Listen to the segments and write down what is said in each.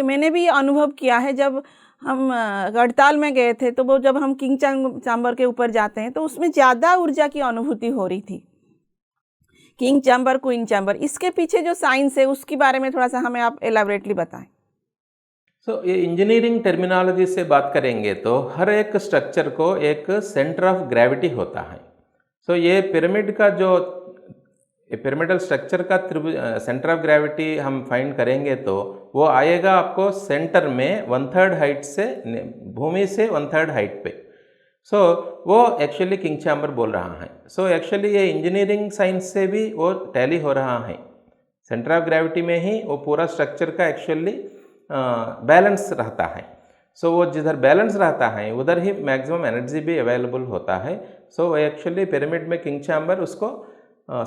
मैंने भी अनुभव किया है। जब हम गढ़ताल में गए थे तो वो जब हम किंग चैम्बर के ऊपर जाते हैं तो उसमें ज़्यादा ऊर्जा की अनुभूति हो रही थी। किंग चैम्बर, क्वीन चैम्बर, इसके पीछे जो साइंस है उसके बारे में थोड़ा सा हमें आप एलाबरेटली बताएं। ये इंजीनियरिंग टर्मिनोलॉजी से बात करेंगे तो हर एक स्ट्रक्चर को एक सेंटर ऑफ ग्रेविटी होता है। ये पिरामिड का जो पिरामिडल स्ट्रक्चर का सेंटर ऑफ ग्रेविटी हम फाइंड करेंगे तो वो आएगा आपको सेंटर में 1/3 हाइट से, भूमि से 1/3 हाइट पे। वो एक्चुअली किंग चैम्बर बोल रहा है। एक्चुअली ये इंजीनियरिंग साइंस से भी वो टैली हो रहा है। सेंटर ऑफ ग्रेविटी में ही वो पूरा स्ट्रक्चर का एक्चुअली बैलेंस रहता है। वो जिधर बैलेंस रहता है उधर ही मैक्सिमम एनर्जी भी अवेलेबल होता है। एक्चुअली पिरामिड में किंग चैम्बर उसको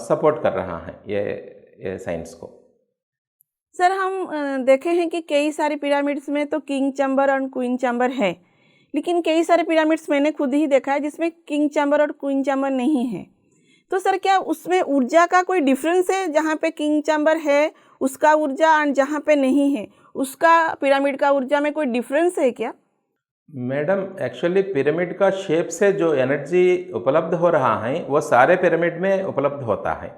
सपोर्ट कर रहा है, ये साइंस को। सर, हम देखे हैं कि कई सारे पिरामिड्स में तो किंग चैम्बर और क्वीन चैम्बर है, लेकिन कई सारे पिरामिड्स मैंने खुद ही देखा है जिसमें किंग चैम्बर और क्वीन चैम्बर नहीं है। तो सर, क्या उसमें ऊर्जा का कोई डिफरेंस है? जहाँ पे किंग चैम्बर है उसका ऊर्जा और जहाँ पे नहीं है उसका पिरामिड का ऊर्जा में कोई डिफरेंस है क्या? मैडम, एक्चुअली पिरामिड का शेप से जो एनर्जी उपलब्ध हो रहा है वो सारे पिरामिड में उपलब्ध होता है।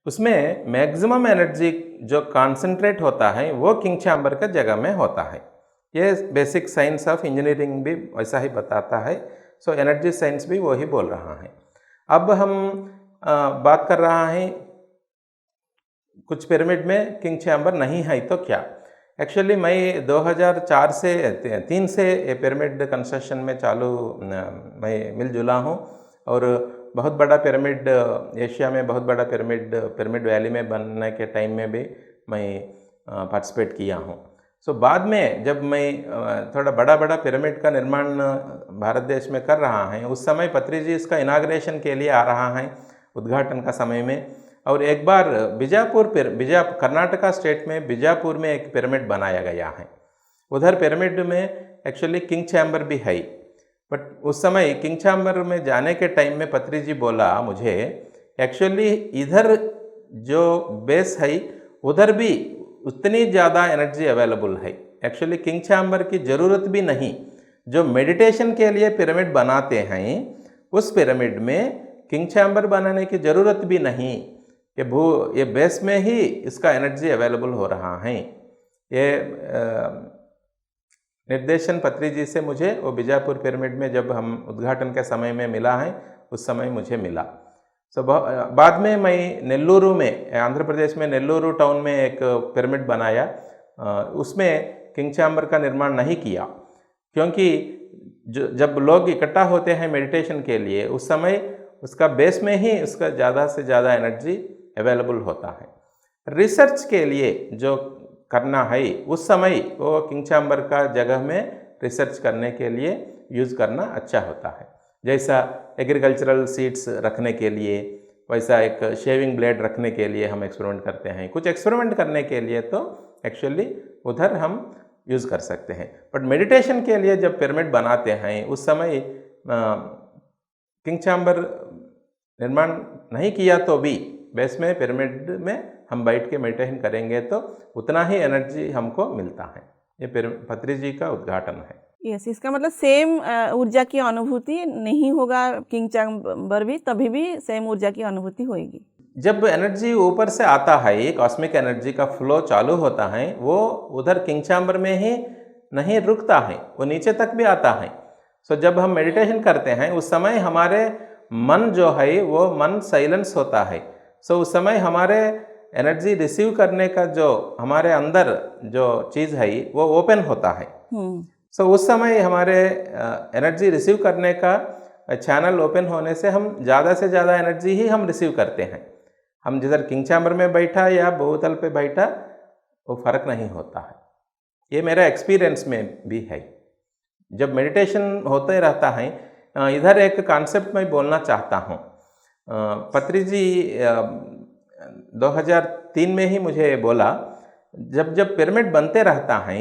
उसमें मैक्सिमम एनर्जी जो कॉन्सेंट्रेट होता है वो किंग चैम्बर का जगह में होता है। ये बेसिक साइंस ऑफ इंजीनियरिंग भी वैसा ही बताता है। एनर्जी साइंस भी वही बोल रहा है। अब हम बात कर रहा है कुछ पिरामिड में किंग चैम्बर नहीं है तो क्या। एक्चुअली मैं 2004 से 3 से पिरामिड कंस्ट्रक्शन में मैं मिलजुला हूँ और बहुत बड़ा पिरामिड, एशिया में बहुत बड़ा पिरामिड वैली में बनने के टाइम में भी मैं पार्टिसिपेट किया हूँ। बाद में जब मैं थोड़ा बड़ा पिरामिड का निर्माण भारत देश में कर रहा है, उस समय पत्री जी इसका इनाग्रेशन के लिए आ रहा है, उद्घाटन का समय में। और एक बार कर्नाटका स्टेट में बीजापुर में एक पिरामिड बनाया गया है। उधर पिरामिड में एक्चुअली किंग चैम्बर भी है, बट उस समय किंग चैम्बर में जाने के टाइम में पत्री जी बोला मुझे, एक्चुअली इधर जो बेस है उधर भी उतनी ज़्यादा एनर्जी अवेलेबल है। एक्चुअली किंग चैम्बर की ज़रूरत भी नहीं। जो मेडिटेशन के लिए पिरामिड बनाते हैं उस पिरामिड में किंग चैम्बर बनाने की ज़रूरत भी नहीं, ये बेस में ही इसका एनर्जी अवेलेबल हो रहा है। ये निर्देशन पत्री जी से मुझे वो बीजापुर पिरामिड में जब हम उद्घाटन के समय में मिला है, उस समय मुझे मिला। बाद में मैं नेल्लूरू में, आंध्र प्रदेश में नेल्लूरू टाउन में एक पिरामिड बनाया। उसमें किंग चैम्बर का निर्माण नहीं किया, क्योंकि जब लोग इकट्ठा होते हैं मेडिटेशन के लिए उस समय उसका बेस में ही उसका ज़्यादा से ज़्यादा एनर्जी अवेलेबल होता है। रिसर्च के लिए जो करना है उस समय वो किंग चैम्बर का जगह में रिसर्च करने के लिए यूज़ करना अच्छा होता है। जैसा एग्रीकल्चरल सीड्स रखने के लिए, वैसा एक शेविंग ब्लेड रखने के लिए हम एक्सपेरिमेंट करते हैं। कुछ एक्सपेरिमेंट करने के लिए तो एक्चुअली उधर हम यूज़ कर सकते हैं, बट मेडिटेशन के लिए जब पिरामिड बनाते हैं उस समय किंग चैम्बर निर्माण नहीं किया तो भी बेस में पिरामिड में हम बैठ के मेडिटेशन करेंगे तो उतना ही एनर्जी हमको मिलता है। ये पत्री जी का उद्घाटन है। यस, इसका मतलब सेम ऊर्जा की अनुभूति नहीं होगा किंग चैम्बर भी, तभी भी सेम ऊर्जा की अनुभूति होगी। जब एनर्जी ऊपर से आता है, कॉस्मिक एनर्जी का फ्लो चालू होता है, वो उधर किंग चैम्बर में ही नहीं रुकता है, वो नीचे तक भी आता है। जब हम मेडिटेशन करते हैं उस समय हमारे मन जो है वो मन साइलेंस होता है। उस समय हमारे एनर्जी रिसीव करने का जो हमारे अंदर जो चीज़ है वो ओपन होता है। उस समय हमारे एनर्जी रिसीव करने का चैनल ओपन होने से हम ज़्यादा से ज़्यादा एनर्जी ही हम रिसीव करते हैं। हम जिधर किंग चैम्बर में बैठा या बहुतल पे बैठा वो फ़र्क नहीं होता है। ये मेरा एक्सपीरियंस में भी है। जब मेडिटेशन होते रहता है, इधर एक कॉन्सेप्ट मैं बोलना चाहता हूँ। पत्री जी 2003 में ही मुझे बोला, जब पिरामिड बनते रहता है,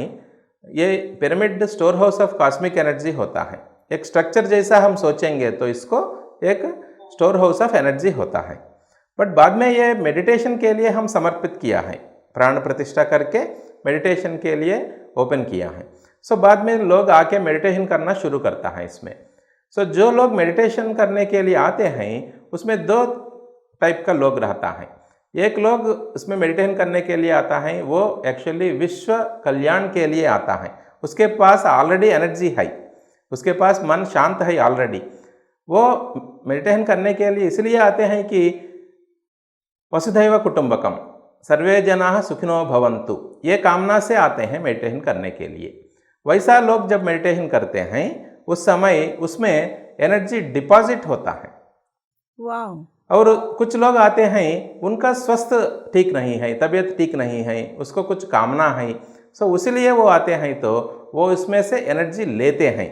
ये pyramid store house of cosmic energy होता है। एक स्ट्रक्चर जैसा हम सोचेंगे तो इसको एक स्टोर हाउस ऑफ एनर्जी होता है, बट बाद में ये मेडिटेशन के लिए हम समर्पित किया है। प्राण प्रतिष्ठा करके मेडिटेशन के लिए ओपन किया है। सो बाद में लोग आके मेडिटेशन करना शुरू करता है इसमें। सो जो लोग मेडिटेशन करने के लिए आते हैं उसमें दो टाइप का लोग रहता है। एक लोग उसमें मेडिटेशन करने के लिए आता है, वो एक्चुअली विश्व कल्याण के लिए आता है, उसके पास ऑलरेडी एनर्जी है, उसके पास मन शांत है ऑलरेडी। वो मेडिटेशन करने के लिए इसलिए आते हैं कि वसुधैव कुटुंबकम सर्वे जनाः सुखिनो भवन्तु, ये कामना से आते हैं मेडिटेशन करने के लिए। वैसा लोग जब मेडिटेशन करते हैं उस समय उसमें एनर्जी डिपॉजिट होता है। वाह। और कुछ लोग आते हैं उनका स्वास्थ्य ठीक नहीं है, तबीयत ठीक नहीं है, उसको कुछ कामना है, सो इसलिए वो आते हैं तो वो इसमें से एनर्जी लेते हैं।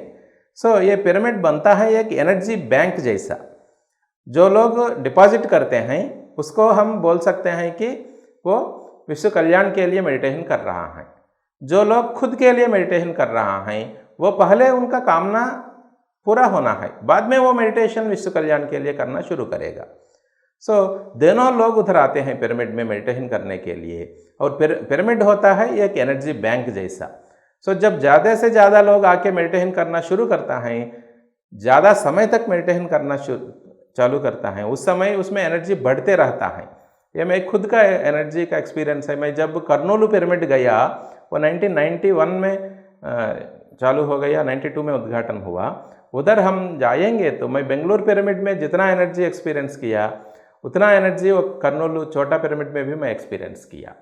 सो ये पिरामिड बनता है एक एनर्जी बैंक जैसा। जो लोग डिपॉजिट करते हैं उसको हम बोल सकते हैं कि वो विश्व कल्याण के लिए मेडिटेशन कर रहा है। जो लोग खुद के लिए मेडिटेशन कर रहा है वो पहले उनका कामना पूरा होना है, बाद में वो मेडिटेशन विश्व कल्याण के लिए करना शुरू करेगा। सो दोनों लोग उधर आते हैं पिरामिड में मेडिटेशन करने के लिए। और पिरामिड होता है एक एनर्जी बैंक जैसा। सो जब ज़्यादा से ज़्यादा लोग आके मेडिटेशन करना शुरू करता है, ज़्यादा समय तक मेडिटेशन करना चालू करता है, उस समय उसमें एनर्जी बढ़ते रहता है। ये मैं खुद का एनर्जी का एक्सपीरियंस है। मैं जब कर्नूलू पिरामिड गया, वो 1991 में चालू हो गया, 92 में उद्घाटन हुआ। उधर हम जाएंगे तो मैं बेंगलुरु पिरामिड में जितना एनर्जी एक्सपीरियंस किया उतना एनर्जी वो कर्नूलू छोटा पिरामिड में भी मैं एक्सपीरियंस किया।